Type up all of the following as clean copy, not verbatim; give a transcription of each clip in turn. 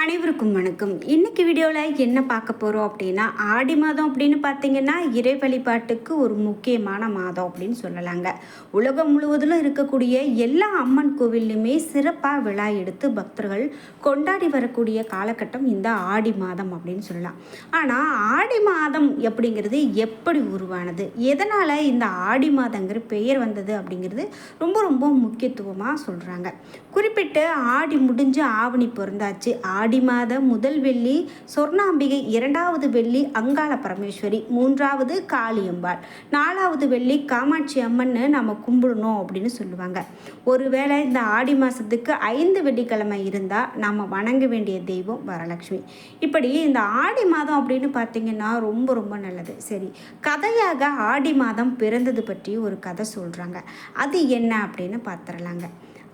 அனைவருக்கும் வணக்கம். இன்னைக்கு வீடியோவில் என்ன பார்க்க போகிறோம் அப்படின்னா, ஆடி மாதம் அப்படின்னு பார்த்தீங்கன்னா இறை வழிபாட்டுக்கு ஒரு முக்கியமான மாதம் அப்படின்னு சொல்லலாங்க. உலகம் முழுவதிலும் இருக்கக்கூடிய எல்லா அம்மன் கோவில்லையுமே சிறப்பாக விழா எடுத்து பக்தர்கள் கொண்டாடி வரக்கூடிய காலகட்டம் இந்த ஆடி மாதம் அப்படின்னு சொல்லலாம். ஆனால் ஆடி மாதம் அப்படிங்கிறது எப்படி உருவானது, எதனால் இந்த ஆடி மாதங்கிற பெயர் வந்தது அப்படிங்கிறது ரொம்ப ரொம்ப முக்கியத்துவமாக சொல்கிறாங்க. குறிப்பிட்டு ஆடி முடிஞ்சு ஆவணி பிறந்தாச்சு. ஆடி மாத முதல் வெள்ளி சொர்ணாம்பிகை, இரண்டாவது வெள்ளி அங்காள பரமேஸ்வரி, மூன்றாவது காளியம்பாள், நாலாவது வெள்ளி காமாட்சி அம்மன்னு நம்ம கும்பிடணும் அப்படின்னு சொல்லுவாங்க. ஒருவேளை இந்த ஆடி மாதத்துக்கு 5 வெள்ளிக்கிழமை இருந்தால் நம்ம வணங்க வேண்டிய தெய்வம் வரலட்சுமி. இப்படி இந்த ஆடி மாதம் அப்படின்னு பார்த்திங்கன்னா ரொம்ப ரொம்ப நல்லது. சரி, கதையாக ஆடி மாதம் பிறந்தது பற்றி ஒரு கதை சொல்கிறாங்க. அது என்ன அப்படின்னு பார்த்துடலாங்க.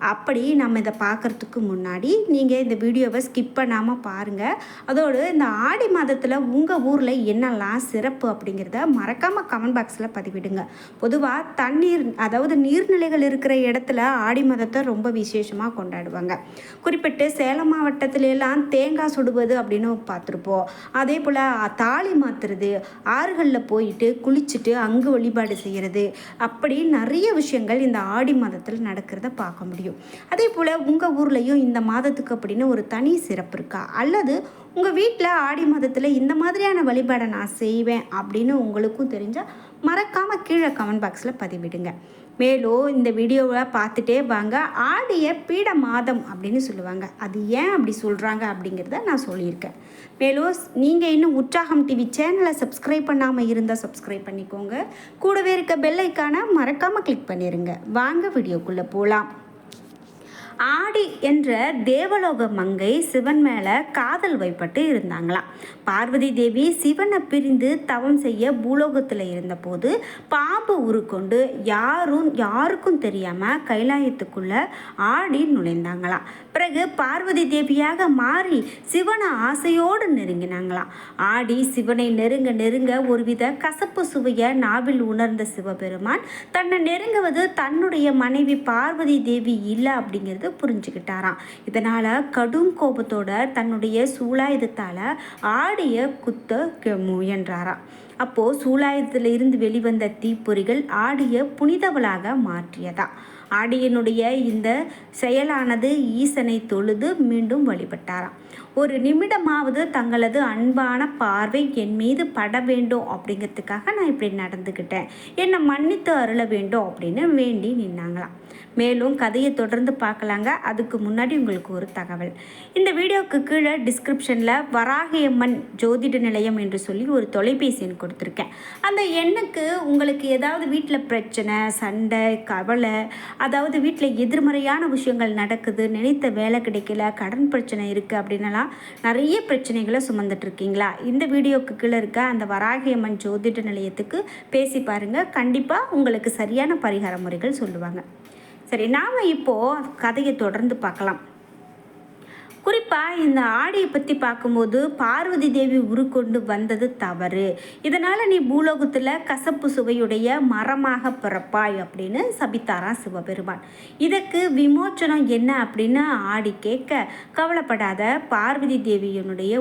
அப்படி நம்ம இதை பார்க்குறதுக்கு முன்னாடி நீங்கள் இந்த வீடியோவை ஸ்கிப் பண்ணாமல் பாருங்கள். அதோடு இந்த ஆடி மாதத்தில் உங்கள் ஊரில் என்னெல்லாம் சிறப்பு அப்படிங்கிறத மறக்காமல் கமெண்ட் பாக்ஸில் பதிவிடுங்க. பொதுவாக தண்ணீர், அதாவது நீர்நிலைகள் இருக்கிற இடத்துல ஆடி மாதத்தை ரொம்ப விசேஷமாக கொண்டாடுவாங்க. குறிப்பிட்டு சேலம் மாவட்டத்திலெல்லாம் தேங்காய் சுடுவது அப்படின்னு பார்த்துருப்போம். அதே போல் தாலி மாற்றுறது, ஆறுகளில் போயிட்டு குளிச்சுட்டு அங்கு வழிபாடு செய்கிறது, அப்படி நிறைய விஷயங்கள் இந்த ஆடி மாதத்தில் நடக்கிறத பார்க்க முடியும். அதே போல் உங்கள் ஊர்லேயும் இந்த மாதத்துக்கு அப்படின்னு ஒரு தனி சிறப்பு இருக்கா, அல்லது உங்கள் வீட்டில் ஆடி மாதத்தில் இந்த மாதிரியான வழிபாடை நான் செய்வேன் அப்படின்னு உங்களுக்கும் தெரிஞ்சால் மறக்காமல் கீழே கமெண்ட் பாக்ஸில் பதிவிடுங்க. மேலும் இந்த வீடியோவை பார்த்துட்டே வாங்க. ஆடிய பீட மாதம் அப்படின்னு சொல்லுவாங்க. அது ஏன் அப்படி சொல்கிறாங்க அப்படிங்கிறத நான் சொல்லியிருக்கேன். மேலும் நீங்கள் இன்னும் உற்சாகம் டிவி சேனலை சப்ஸ்கிரைப் பண்ணாமல் இருந்தால் சப்ஸ்கிரைப் பண்ணிக்கோங்க. கூடவே இருக்க பெல் ஐக்கானை மறக்காமல் கிளிக் பண்ணிடுங்க. வாங்க வீடியோக்குள்ளே போகலாம். ஆடி என்ற தேவலோக மங்கை சிவன் மேலே காதல் வைப்பட்டு இருந்தாங்களாம். பார்வதி தேவி சிவனை பிரிந்து தவம் செய்ய பூலோகத்தில் இருந்தபோது பாம்பு உருக்கொண்டு யாருக்கும் தெரியாமல் கைலாயத்துக்குள்ளே ஆடி நுழைந்தாங்களாம். பிறகு பார்வதி தேவியாக மாறி சிவனை ஆசையோடு நெருங்கினாங்களாம். ஆடி சிவனை நெருங்க நெருங்க ஒருவித கசப்பு சுவையை நாவில் உணர்ந்த சிவபெருமான் தன்னை நெருங்குவது தன்னுடைய மனைவி பார்வதி தேவி இல்லை அப்படிங்கிறது புரிஞ்சுக்கிட்டாராம். இதனால கடும் கோபத்தோட தன்னுடைய சூலாயுதத்தால ஆடிய குத்த முயன்றாராம். அப்போ சூலாயுதத்தில் இருந்து வெளிவந்த தீப்பொறிகள் ஆடிய புனிதவளாக மாற்றியதா. ஆடியனுடைய இந்த செயலானது ஈசனை தொழுது மீண்டும் வழிபட்டாராம். ஒரு நிமிடமாவது தங்களது அன்பான பார்வை என் மீது பட வேண்டும் அப்படிங்கிறதுக்காக நான் இப்படி நடந்துக்கிட்டேன், என்னை மன்னித்து அருள வேண்டும் அப்படின்னு வேண்டி நின்னாங்களாம். மேலும் கதையை தொடர்ந்து பார்க்கலாங்க. அதுக்கு முன்னாடி உங்களுக்கு ஒரு தகவல். இந்த வீடியோவுக்கு கீழே டிஸ்கிரிப்ஷனில் வராகியம்மன் ஜோதிட நிலையம் என்று சொல்லி ஒரு தொலைபேசி எண் கொடுத்துருக்கேன். அந்த எண்ணுக்கு உங்களுக்கு ஏதாவது வீட்டில் பிரச்சனை, சண்டை, கவலை, அதாவது வீட்டில் எதிர்மறையான விஷயங்கள் நடக்குது, நினைத்த வேலை கிடைக்கல, கடன் பிரச்சனை இருக்குது அப்படின்னலாம் நிறைய பிரச்சனைகளை சுமந்துட்டுருக்கீங்களா, இந்த வீடியோவுக்கு கீழே இருக்க அந்த வராகியம்மன் ஜோதிட நிலையத்துக்கு பேசி பாருங்கள். கண்டிப்பாக உங்களுக்கு சரியான பரிகார முறைகள் சொல்லுவாங்க. சரி, நாம் இப்போது கதையை தொடர்ந்து பார்க்கலாம். குறிப்பாக இந்த ஆடியை பற்றி பார்க்கும்போது பார்வதி தேவி உருக்கொண்டு வந்தது தவறு, இதனால் நீ பூலோகத்தில் கசப்பு சுவையுடைய மரமாக பிறப்பாய் அப்படின்னு சபித்தாராம் சிவபெருமான். இதற்கு விமோச்சனம் என்ன அப்படின்னு ஆடி கேட்க, கவலைப்படாத, பார்வதி தேவியினுடைய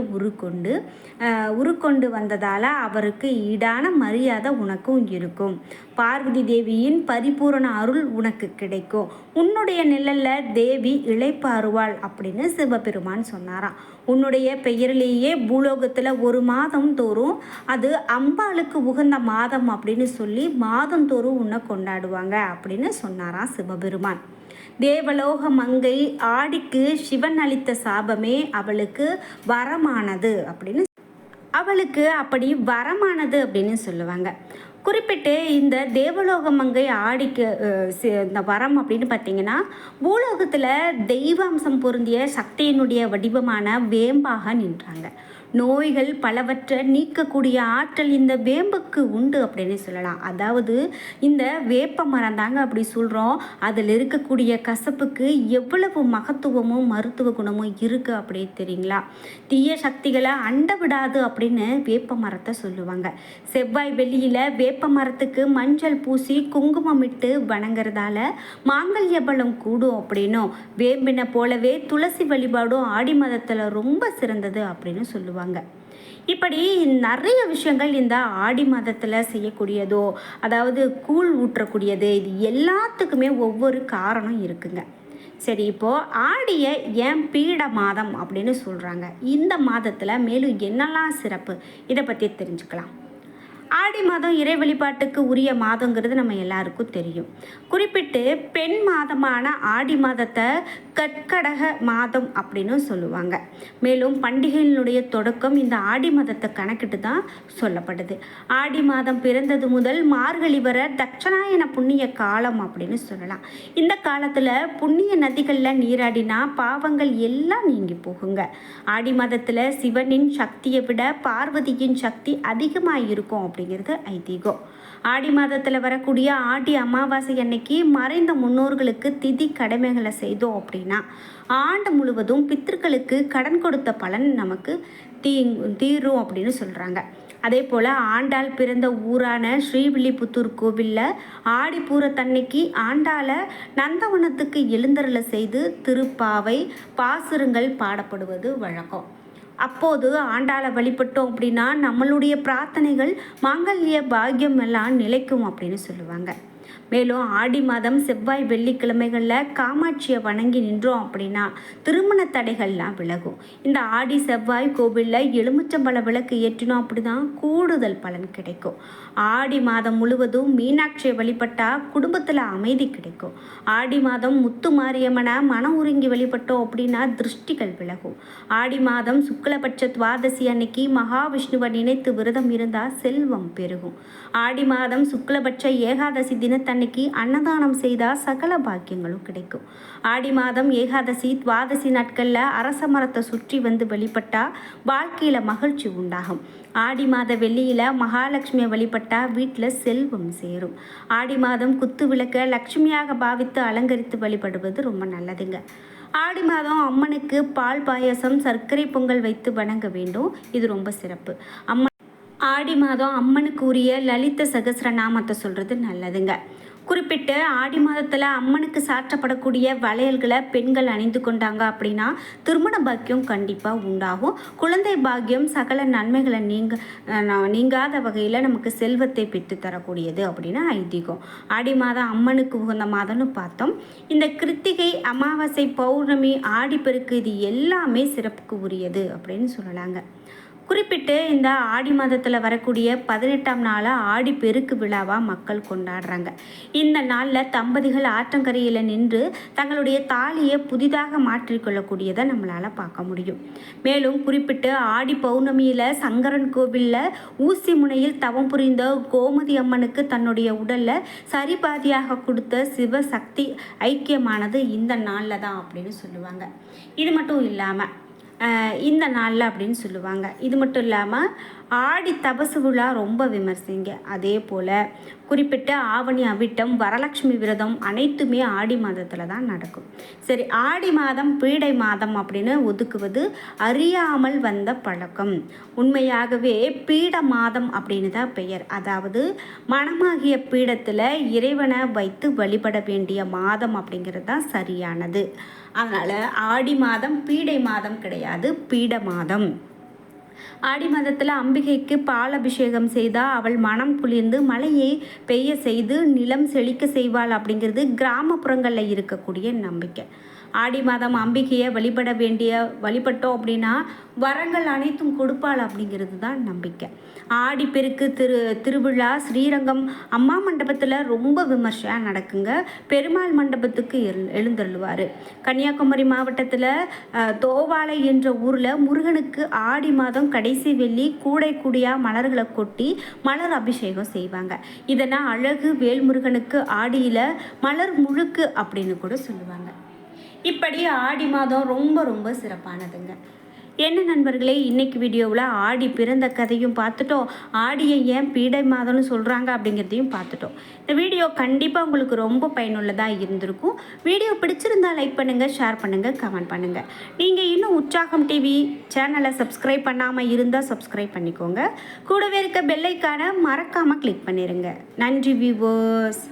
உருக்கொண்டு வந்ததால் அவருக்கு ஈடான மரியாதை உனக்கும் இருக்கும். பார்வதி தேவியின் பரிபூரண அருள் உனக்கு கிடைக்கும். உன்னுடைய நிழலில் தேவி இளைப்பாறுவாள் அப்படின்னு சிவபெருமான் சொன்னாராம். உன்னுடைய பெயரிலேயே பூலோகத்தில் ஒரு மாதம் தோறும் அது அம்பாளுக்கு உகந்த மாதம் அப்படின்னு சொல்லி மாதந்தோறும் உன்னை கொண்டாடுவாங்க அப்படின்னு சொன்னாராம் சிவபெருமான். தேவலோக மங்கை ஆடிக்கு சிவன் அளித்த சாபமே அவளுக்கு வரமானது அப்படின்னு சொல்லுவாங்க. குறிப்பிட்டு இந்த தேவலோக மங்கை ஆடிக்கு இந்த வரம் அப்படின்னு பார்த்தீங்கன்னா, பூலோகத்தில் தெய்வாம்சம் பொருந்திய சக்தியினுடைய வடிவமான வேம்பாக நின்றாங்க. நோய்கள் பலவற்றை நீக்கக்கூடிய ஆற்றல் இந்த வேம்புக்கு உண்டு அப்படின்னு சொல்லலாம். அதாவது இந்த வேப்ப மரம் தாங்க அப்படி சொல்கிறோம். அதில் இருக்கக்கூடிய கசப்புக்கு எவ்வளவு மகத்துவமும் மருத்துவ குணமும் இருக்குது அப்படி தெரியுங்களா? தீய சக்திகளை அண்ட விடாது அப்படின்னு வேப்ப மரத்தை சொல்லுவாங்க. செவ்வாய் வெள்ளியில் வேப்ப மரத்துக்கு மஞ்சள் பூசி குங்குமம் இட்டு வணங்குறதால மாங்கல்ய பலம் கூடும் அப்படின்னும், வேம்பினை போலவே துளசி வழிபாடும் ஆடி மாதத்தில் ரொம்ப சிறந்தது அப்படின்னு சொல்லுவாங்க. இப்படி நிறைய விஷயங்கள் இந்த ஆடி மாதத்தில் செய்யக்கூடியதோ, அதாவது கூழ் ஊற்றக்கூடியது, இது எல்லாத்துக்குமே ஒவ்வொரு காரணம் இருக்குங்க. சரி, இப்போது ஆடியை ஏன் பீட மாதம் அப்படின்னு சொல்கிறாங்க? இந்த மாதத்தில் மேலும் என்னெல்லாம் சிறப்பு, இதை பற்றி தெரிஞ்சுக்கலாம். ஆடி மாதம் இறை வழிபாட்டுக்கு உரிய மாதங்கிறது நம்ம எல்லாருக்கும் தெரியும். குறிப்பிட்டு பெண் மாதமான ஆடி மாதத்தை கற்கடக மாதம் அப்படின்னு சொல்லுவாங்க. மேலும் பண்டிகையினுடைய தொடக்கம் இந்த ஆடி மாதத்தை கணக்கிட்டு தான் சொல்லப்படுது. ஆடி மாதம் பிறந்தது முதல் மார்கழி வர தட்சணாயன புண்ணிய காலம் அப்படின்னு சொல்லலாம். இந்த காலத்தில் புண்ணிய நதிகளில் நீராடினா பாவங்கள் எல்லாம் நீங்கி போகுங்க. ஆடி மாதத்தில் சிவனின் சக்தியை விட பார்வதியின் சக்தி அதிகமாக இருக்கும் அப்படிங்கிறது ஐதீகம். ஆடி மாதத்தில் வரக்கூடிய ஆடி அமாவாசை அன்னைக்கு மறைந்த முன்னோர்களுக்கு திதி கடமைகளை செய்தோம் அப்படின்னா ஆண்டு முழுவதும் பித்திருக்களுக்கு கடன் கொடுத்த பலன் நமக்கு தீரும் அப்படின்னு சொல்கிறாங்க. அதே போல் ஆண்டாள் பிறந்த ஊரான ஸ்ரீவில்லிபுத்தூர் கோவிலில் ஆடிப்பூரத்தன்னைக்கு ஆண்டாளை நந்தவனத்துக்கு எழுந்தருளை செய்து திருப்பாவை பாசுரங்கள் பாடப்படுவது வழக்கம். அப்போது ஆண்டாளை வழிபட்டோம் அப்படின்னா நம்மளுடைய பிரார்த்தனைகள் மாங்கல்ய பாக்கியம் எல்லாம் நிலைக்கும் அப்படின்னு சொல்லுவாங்க. மேலும் ஆடி மாதம் செவ்வாய் வெள்ளிக்கிழமைகளில் காமாட்சியை வணங்கி நின்றோம் அப்படின்னா திருமண தடைகள்லாம் விலகும். இந்த ஆடி செவ்வாய் கோவிலில் எலுமிச்சம்பழ விளக்கு ஏற்றினோம் அப்படிதான் கூடுதல் பலன் கிடைக்கும். ஆடி மாதம் முழுவதும் மீனாட்சியை வழிபட்டால் குடும்பத்தில் அமைதி கிடைக்கும். ஆடி மாதம் முத்து மாரியம்மனை மனம் உருங்கி வழிபட்டோம் அப்படின்னா திருஷ்டிகள் விலகும். ஆடி மாதம் சுக்லபட்ச துவாதசி அன்னைக்கு மகாவிஷ்ணுவை நினைத்து விரதம் இருந்தால் செல்வம் பெருகும். ஆடி மாதம் சுக்லபட்ச ஏகாதசி தினத்தன்னைக்கு அன்னதானம் செய்தால் சகல பாக்கியங்களும் கிடைக்கும். ஆடி மாதம் ஏகாதசி துவாதசி நாட்களில் அரச மரத்தை சுற்றி வந்து வழிபட்டால் வாழ்க்கையில் மகிழ்ச்சி உண்டாகும். ஆடி மாத வெள்ளியில் மகாலட்சுமியை வழிபட்டால் வீட்டில் செல்வம் சேரும். ஆடி மாதம் குத்து விளக்க லட்சுமியாக பாவித்து அலங்கரித்து வழிபடுவது ரொம்ப நல்லதுங்க. ஆடி மாதம் அம்மனுக்கு பால் பாயசம் சர்க்கரை பொங்கல் வைத்து வணங்க வேண்டும். இது ரொம்ப சிறப்பு. ஆடி மாதம் அம்மனுக்கு உரிய லலித சகஸ்ரநாமத்தை சொல்கிறது நல்லதுங்க. குறிப்பிட்டு ஆடி மாதத்தில் அம்மனுக்கு சாற்றப்படக்கூடிய வளையல்களை பெண்கள் அணிந்து கொண்டாங்க அப்படின்னா திருமண பாக்கியம் கண்டிப்பாக உண்டாகும். குழந்தை பாக்கியம் சகல நன்மைகளை நீங்காத வகையில் நமக்கு செல்வத்தை பெற்று தரக்கூடியது அப்படின்னு ஐதீகம். ஆடி மாதம் அம்மனுக்கு உகந்த மாதம்னு பார்த்தோம். இந்த கிருத்திகை அமாவாசை பௌர்ணமி ஆடிப்பெருக்கு இது எல்லாமே சிறப்புக்கு உரியது அப்படின்னு சொல்லலாங்க. குறிப்பிட்டு இந்த ஆடி மாதத்தில் வரக்கூடிய 18ஆம் நாளாக ஆடி பெருக்கு விழாவாக மக்கள் கொண்டாடுறாங்க. இந்த நாளில் தம்பதிகள் ஆற்றங்கரையில் நின்று தங்களுடைய தாலியை புதிதாக மாற்றிக்கொள்ளக்கூடியதை நம்மளால் பார்க்க முடியும். மேலும் குறிப்பிட்டு ஆடி பௌர்ணமியில் சங்கரன் கோவிலில் ஊசி முனையில் தவம் புரிந்த கோமதி அம்மனுக்கு தன்னுடைய உடலில் சரிபாதியாக கொடுத்த சிவசக்தி ஐக்கியமானது இந்த நாளில் தான் அப்படின்னு சொல்லுவாங்க. இது மட்டும் இல்லாமல் இந்த நாளில் அப்படின்னு சொல்லுவாங்க. இது மட்டும் இல்லாமல் ஆடி தபசு விழா ரொம்ப விமர்சிங்க. அதே போல் குறிப்பிட்ட ஆவணி அவிட்டம் வரலட்சுமி விரதம் அனைத்துமே ஆடி மாதத்தில் தான் நடக்கும். சரி, ஆடி மாதம் பீடை மாதம் அப்படின்னு ஒதுக்குவது அறியாமல் வந்த பழக்கம். உண்மையாகவே பீட மாதம் அப்படின்னு தான் பெயர். அதாவது மனமாகிய பீடத்தில் இறைவனை வைத்து வழிபட வேண்டிய மாதம் அப்படிங்கிறது தான் சரியானது. அதனால் ஆடி மாதம் பீடை மாதம் கிடையாது, பீட மாதம். ஆடி மாதத்தில் அம்பிகைக்கு பால் அபிஷேகம் செய்தால் அவள் மனம் குளிர்ந்து மழையை பெய்ய செய்து நிலம் செழிக்க செய்வாள் அப்படிங்கிறது கிராமப்புறங்களில் இருக்கக்கூடிய நம்பிக்கை. ஆடி மாதம் அம்பிகையை வழிபட்டோம் அப்படின்னா வரங்கள் அனைத்தும் கொடுப்பாள் அப்படிங்கிறது தான் நம்பிக்கை. ஆடி பெருக்கு திருவிழா ஸ்ரீரங்கம் அம்மா மண்டபத்தில் ரொம்ப விமர்சையாக நடக்குங்க. பெருமாள் மண்டபத்துக்கு எழுந்தருள்வார். கன்னியாகுமரி மாவட்டத்தில் தோவாளை என்ற ஊரில் முருகனுக்கு ஆடி மாதம் கடைசி வெள்ளி கூடையாக மலர்களை கொட்டி மலர் அபிஷேகம் செய்வாங்க. இதனால் அழகு வேல்முருகனுக்கு ஆடியில் மலர் முழுக்கு அப்படின்னு கூட சொல்லுவாங்க. இப்படி ஆடி மாதம் ரொம்ப ரொம்ப சிறப்பானதுங்க. என்ன நண்பர்களே, இன்னைக்கு வீடியோவில் ஆடி பிறந்த கதையும் பார்த்துட்டோம், ஆடியை ஏன் பீடை மாதம்னு சொல்கிறாங்க அப்படிங்கிறதையும் பார்த்துட்டோம். இந்த வீடியோ கண்டிப்பாக உங்களுக்கு ரொம்ப பயனுள்ளதாக இருந்திருக்கும். வீடியோ பிடிச்சிருந்தா லைக் பண்ணுங்கள், ஷேர் பண்ணுங்கள், கமெண்ட் பண்ணுங்கள். நீங்கள் இன்னும் உற்சாகம் டிவி சேனலை சப்ஸ்கிரைப் பண்ணாமல் இருந்தால் சப்ஸ்கிரைப் பண்ணிக்கோங்க. கூடவே இருக்க பெல் ஐக்கானை மறக்காமல் கிளிக் பண்ணிடுங்க. நன்றி வியூவர்ஸ்.